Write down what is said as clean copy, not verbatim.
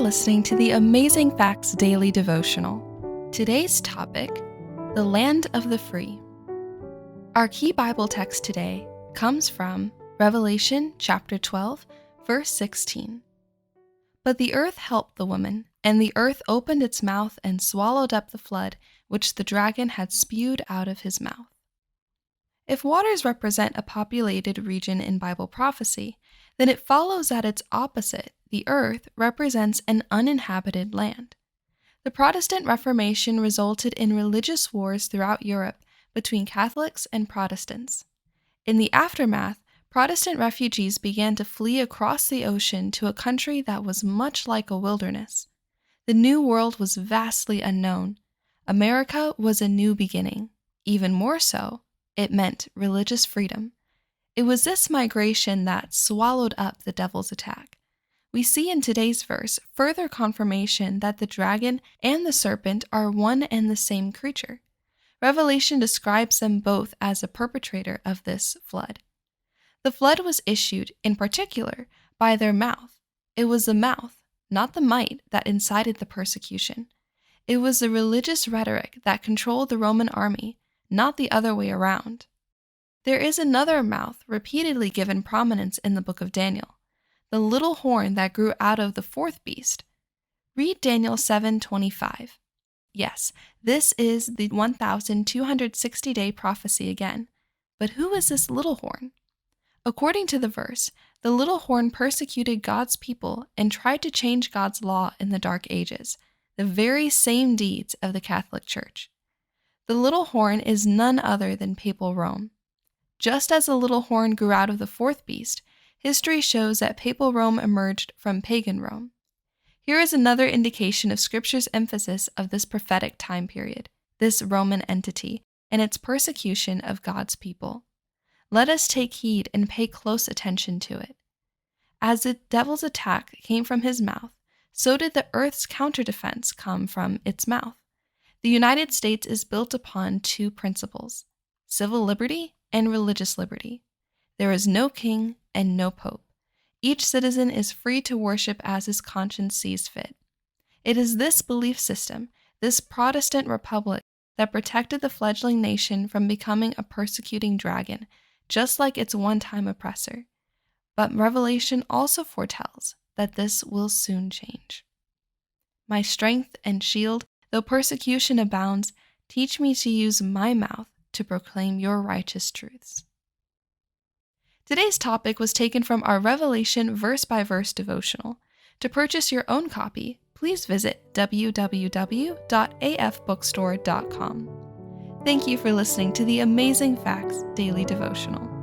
listening to the Amazing Facts Daily Devotional. Today's topic, the land of the free. Our key Bible text today comes from Revelation chapter 12, verse 16. But the earth helped the woman, and the earth opened its mouth and swallowed up the flood which the dragon had spewed out of his mouth. If waters represent a populated region in Bible prophecy, then it follows that its opposite, the earth, represents an uninhabited land. The Protestant Reformation resulted in religious wars throughout Europe between Catholics and Protestants. In the aftermath, Protestant refugees began to flee across the ocean to a country that was much like a wilderness. The New World was vastly unknown. America was a new beginning. Even more so, it meant religious freedom. It was this migration that swallowed up the devil's attack. We see in today's verse further confirmation that the dragon and the serpent are one and the same creature. Revelation describes them both as a perpetrator of this flood. The flood was issued, in particular, by their mouth. It was the mouth, not the might, that incited the persecution. It was the religious rhetoric that controlled the Roman army, not the other way around. There is another mouth repeatedly given prominence in the book of Daniel, the little horn that grew out of the fourth beast. Read Daniel 7:25. Yes, this is the 1260-day prophecy again. But who is this little horn? According to the verse, the little horn persecuted God's people and tried to change God's law in the Dark Ages, the very same deeds of the Catholic Church. The little horn is none other than Papal Rome. Just as the little horn grew out of the fourth beast, history shows that Papal Rome emerged from pagan Rome. Here is another indication of Scripture's emphasis of this prophetic time period, this Roman entity, and its persecution of God's people. Let us take heed and pay close attention to it. As the devil's attack came from his mouth, so did the earth's counter-defense come from its mouth. The United States is built upon two principles: civil liberty and religious liberty. There is no king and no pope. Each citizen is free to worship as his conscience sees fit. It is this belief system, this Protestant republic, that protected the fledgling nation from becoming a persecuting dragon, just like its one-time oppressor. But Revelation also foretells that this will soon change. My strength and shield, though persecution abounds, teach me to use my mouth to proclaim your righteous truths. Today's topic was taken from our Revelation verse-by-verse devotional. To purchase your own copy, please visit www.afbookstore.com. Thank you for listening to the Amazing Facts Daily Devotional.